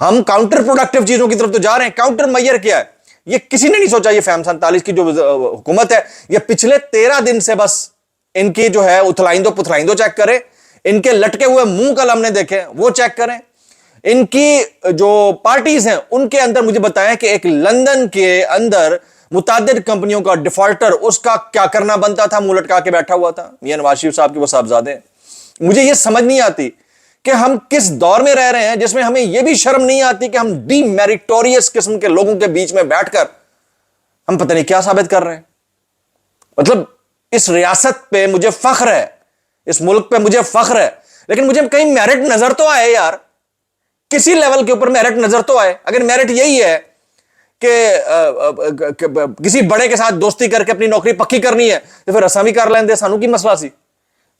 ہم counter productive چیزوں کی طرف تو جا رہے ہیں. کاؤنٹر میئر کیا ہے یہ کسی نے نہیں سوچا. یہ فیم 47 کی جو حکومت ہے یہ پچھلے 13 دن سے بس ان کی جو ہے اتھلائندو پتھلائندو چیک کریں, ان کے لٹکے ہوئے منہ کل ہم نے دیکھے وہ چیک کریں, ان کی جو پارٹیز ہیں ان کے اندر مجھے بتائیں کہ ایک لندن کے اندر متعدد کمپنیوں کا ڈیفالٹر اس کا کیا کرنا بنتا تھا, منہ لٹکا کے بیٹھا ہوا تھا. میاں نواز شریف صاحب کے وہ صاحبزادے ہیں. مجھے یہ سمجھ نہیں آتی کہ ہم کس دور میں رہ رہے ہیں جس میں ہمیں یہ بھی شرم نہیں آتی کہ ہم ڈی میریٹوریس قسم کے لوگوں کے بیچ میں بیٹھ کر ہم پتہ نہیں کیا ثابت کر رہے ہیں. مطلب اس ریاست پہ مجھے فخر ہے, اس ملک پہ مجھے فخر ہے, لیکن مجھے کہیں میرٹ نظر تو آئے یار, کسی لیول کے اوپر میرٹ نظر تو آئے. اگر میرٹ یہی ہے کہ کسی بڑے کے ساتھ دوستی کر کے اپنی نوکری پکی کرنی ہے تو پھر اساں بھی کر لیں دے, سانو کی مسئلہ سی.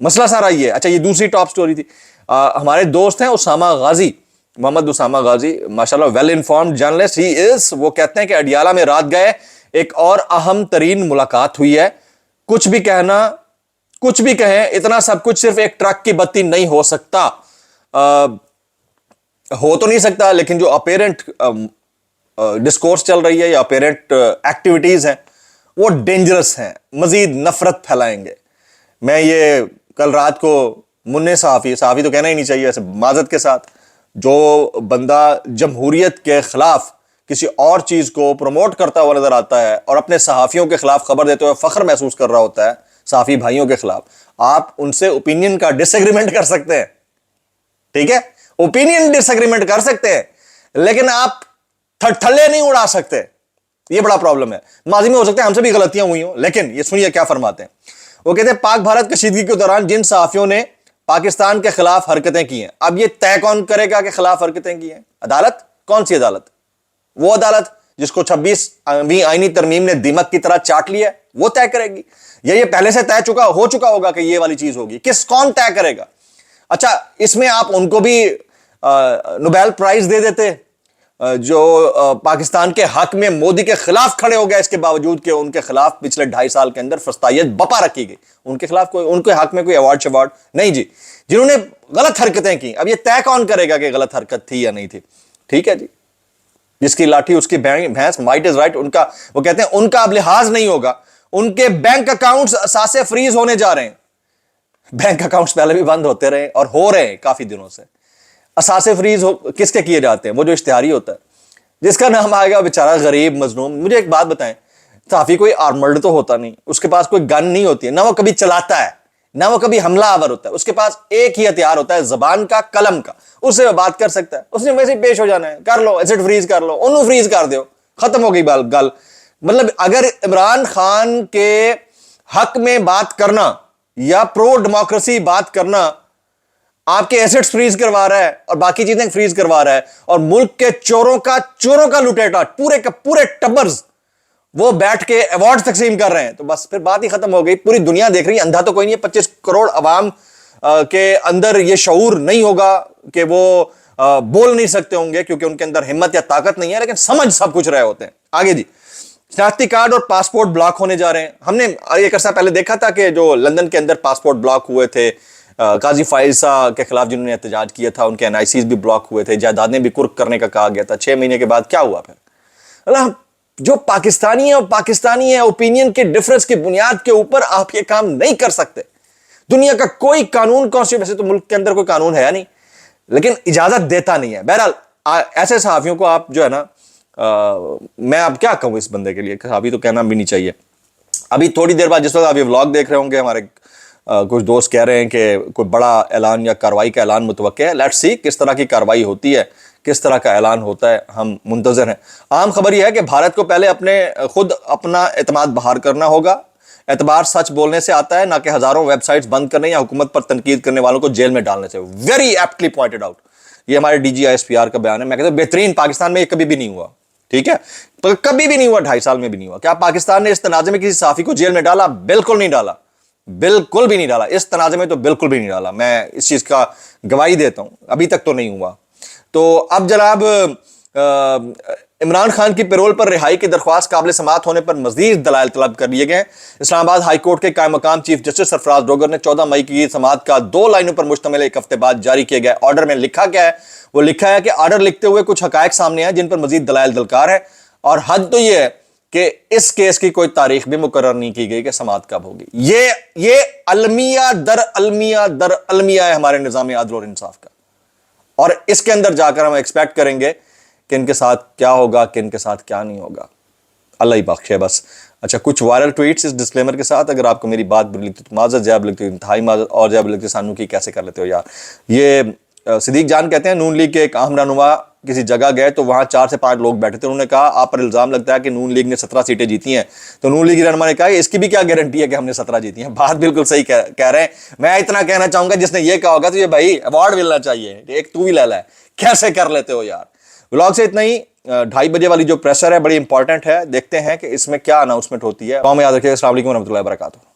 مسئلہ سارا یہ ہے. اچھا یہ دوسری ٹاپ سٹوری تھی. ہمارے دوست ہیں اسامہ غازی, محمد اسامہ غازی, ماشاءاللہ ویل انفارمڈ جرنلسٹ ہی از. وہ کہتے ہیں کہ اڈیالہ میں رات گئے, ایک اور اہم ترین ملاقات ہوئی ہے. کچھ بھی کہنا, کچھ بھی کہیں, اتنا سب کچھ صرف ایک ٹرک کی بتی نہیں ہو سکتا. ہو تو نہیں سکتا, لیکن جو اپیرنٹ ڈسکورس چل رہی ہے یا اپیرنٹ ایکٹیویٹیز ہیں وہ ڈینجرس ہیں, مزید نفرت پھیلائیں گے. میں یہ کل رات کو منع صحافی تو کہنا ہی نہیں چاہیے ایسے معذرت کے ساتھ, جو بندہ جمہوریت کے خلاف کسی اور چیز کو پروموٹ کرتا ہوا نظر آتا ہے اور اپنے صحافیوں کے خلاف خبر دیتے ہوئے فخر محسوس کر رہا ہوتا ہے صحافی بھائیوں کے خلاف, آپ ان سے اوپینین کا ڈس ایگریمنٹ کر سکتے ہیں, ٹھیک ہے, اوپینین ڈس ایگریمنٹ کر سکتے ہیں, لیکن آپ تھلے نہیں اڑا سکتے. یہ بڑا پرابلم ہے. ماضی میں ہو سکتا ہے ہم سے بھی غلطیاں ہوئی ہوں, لیکن یہ سنیے کیا فرماتے ہیں. وہ کہتے ہیں پاک بھارت کشیدگی کے دوران جن صحافیوں نے پاکستان کے خلاف حرکتیں کی ہیں, اب یہ طے کون کرے گا کہ خلاف حرکتیں کی ہیں؟ عدالت. کون سی عدالت؟ وہ عدالت جس کو 26ویں آئینی ترمیم نے دیمک کی طرح چاٹ لیا ہے, وہ طے کرے گی. یہ پہلے سے ہو چکا ہوگا کہ یہ والی چیز ہوگی, کون طے کرے گا؟ اچھا اس میں آپ ان کو بھی نوبیل پرائز دے دیتے جو پاکستان کے حق میں مودی کے خلاف کھڑے ہو گئے, اس کے باوجود کہ ان کے خلاف پچھلے 2.5 سال کے اندر فسطائیت بپا رکھی گئی, ان کے خلاف کوئی, ان کے حق میں کوئی ایوارڈ نہیں جی, جنہوں نے غلط حرکتیں کی. اب یہ طے کون کرے گا کہ غلط حرکت تھی یا نہیں تھی؟ ٹھیک ہے جی, جس کی لاٹھی اس کی بھینس, مائٹ از رائٹ. ان کا وہ کہتے ہیں ان کا اب لحاظ نہیں ہوگا, ان کے بینک اکاؤنٹس اثاثے فریز ہونے جا رہے ہیں. بینک اکاؤنٹس پہلے بھی بند ہوتے رہے اور ہو رہے ہیں کافی دنوں سے. اثاثے فریز کس کے کیے جاتے ہیں؟ وہ جو اشتہاری ہوتا ہے جس کا نام آئے گا بیچارہ غریب مظلوم. مجھے ایک بات بتائیں, صحافی کوئی آرمرڈ تو ہوتا نہیں, اس کے پاس کوئی گن نہیں ہوتی ہے, نہ وہ کبھی چلاتا ہے, نہ وہ کبھی حملہ آور ہوتا ہے. اس کے پاس ایک ہی ہتھیار ہوتا ہے, زبان کا, قلم کا. اس سے وہ بات کر سکتا ہے, اس نے ویسے ہی پیش ہو جانا ہے, کر لو ایسٹ فریز کر لو, انہوں فریز کر دو, ختم ہو گئی گل. مطلب اگر عمران خان کے حق میں بات کرنا یا پرو ڈیموکریسی بات کرنا آپ کے ایسٹس فریز کروا رہا ہے اور باقی چیزیں فریز کروا رہا ہے, اور ملک کے چوروں کا لٹیٹا پورے کے پورے ٹبرز وہ بیٹھ کے ایوارڈ تقسیم کر رہے ہیں, تو بس پھر بات ہی ختم ہو گئی. پوری دنیا دیکھ رہی ہے, اندھا تو کوئی نہیں ہے. 25 کروڑ عوام کے اندر یہ شعور نہیں ہوگا کہ وہ بول نہیں سکتے ہوں گے کیونکہ ان کے اندر ہمت یا طاقت نہیں ہے, لیکن سمجھ سب کچھ رہے ہوتے ہیں. آگے جی, شناختی کارڈ اور پاسپورٹ بلاک ہونے جا رہے ہیں. ہم نے ایک عرصہ پہلے دیکھا تھا کہ جو لندن کے اندر پاسپورٹ بلاک ہوئے تھے, قاضی فائزہ کے خلاف جنہوں نے احتجاج کیا تھا, ان کے NICs بھی بلاک ہوئے تھے, جائیدادیں بھی کرک کرنے کا کہا گیا تھا. 6 مہینے کے بعد کیا ہوا پھر؟ اللہ, جو پاکستانی ہے اوپینین کے ڈفرنس کی بنیاد کے اوپر آپ یہ کام نہیں کر سکتے. دنیا کا کوئی قانون, ویسے تو ملک کے اندر کوئی قانون ہے نہیں, لیکن اجازت دیتا نہیں ہے. بہرحال ایسے صحافیوں کو آپ جو ہے نا, میں اب کیا کہوں اس بندے کے لیے, صحافی تو کہنا بھی نہیں چاہیے. ابھی تھوڑی دیر بعد جس وقت آپ یہ ولاگ دیکھ رہے ہوں گے, ہمارے کچھ دوست کہہ رہے ہیں کہ کوئی بڑا اعلان یا کارروائی کا اعلان متوقع ہے. لیٹس سی کس طرح کی کارروائی ہوتی ہے, کس طرح کا اعلان ہوتا ہے, ہم منتظر ہیں. عام خبر یہ ہے کہ بھارت کو پہلے خود اپنا اعتماد بحال کرنا ہوگا. اعتبار سچ بولنے سے آتا ہے, نہ کہ ہزاروں ویب سائٹس بند کرنے یا حکومت پر تنقید کرنے والوں کو جیل میں ڈالنے سے. Very ایپٹلی pointed out. یہ ہمارے DG ISPR کا بیان ہے. میں کہتا ہوں بہترین, پاکستان میں یہ کبھی بھی نہیں ہوا, ٹھیک ہے, کبھی بھی نہیں ہوا, 2.5 سال میں بھی نہیں ہوا. کیا پاکستان نے اس تنازع میں کسی صحافی کو جیل میں ڈالا؟ بالکل نہیں ڈالا, بالکل بھی نہیں ڈالا. اس تنازع میں تو بالکل بھی نہیں ڈالا. میں اس چیز کا گواہی دیتا ہوں, ابھی تک تو نہیں ہوا. تو اب جناب عمران خان کی پیرول پر رہائی کی درخواست قابل سماعت ہونے پر مزید دلائل طلب کر لیے گئے ہیں۔ اسلام آباد ہائی کورٹ کے قائم مقام چیف جسٹس سرفراز ڈوگر نے 14 مئی کی سماعت کا 2 لائنوں پر مشتمل ایک ہفتے بعد جاری کیے گئے آرڈر میں لکھا کیا ہے؟ وہ لکھا ہے کہ آرڈر لکھتے ہوئے کچھ حقائق سامنے ہیں جن پر مزید دلائل درکار ہے، اور حد تو یہ ہے کہ اس کیس کی کوئی تاریخ بھی مقرر نہیں کی گئی کہ سماعت کب ہوگی۔ یہ المیہ در المیہ در المیہ ہے ہمارے نظام عدل اور انصاف کا، اور اس کے اندر جا کر ہم ایکسپیکٹ کریں گے کہ ان کے ساتھ کیا ہوگا، کہ ان کے ساتھ کیا نہیں ہوگا۔ اللہ ہی بخشے بس۔ اچھا، کچھ وائرل ٹویٹس اس ڈسکلیمر کے ساتھ، اگر آپ کو میری بات بری لگتی تو معذرت، زیب لگتی انتہائی معذرت، اور زیب لگتی سانو کی کیسے کر لیتے ہو یار۔ یہ صدیق جان کہتے ہیں نون لیگ کے ایک اہم رہنما کسی جگہ گئے تو وہاں 4 سے 5 لوگ بیٹھے تھے، انہوں نے کہا آپ پر الزام لگتا ہے کہ نون لیگ نے 17 سیٹیں جیتی ہیں، تو نون لیگ رہنما نے کہا اس کی بھی کیا گارنٹی ہے کہ ہم نے 17 جیتی ہیں۔ بات بالکل صحیح کہہ رہے ہیں۔ میں اتنا کہنا چاہوں گا جس نے یہ کہا ہوگا تو یہ بھائی ایوارڈ ملنا چاہیے، ایک تو بھی لے لے، کیسے کر لیتے ہو یار۔ ولاگ سے اتنا ہی۔ 2:30 بجے والی جو پریسر ہے بڑی امپورٹنٹ ہے، دیکھتے ہیں کہ اس میں کیا اناؤنسمنٹ ہوتی ہے۔ یاد رکھیے۔ السلام علیکم ورحمۃ اللہ وبرکاتہ۔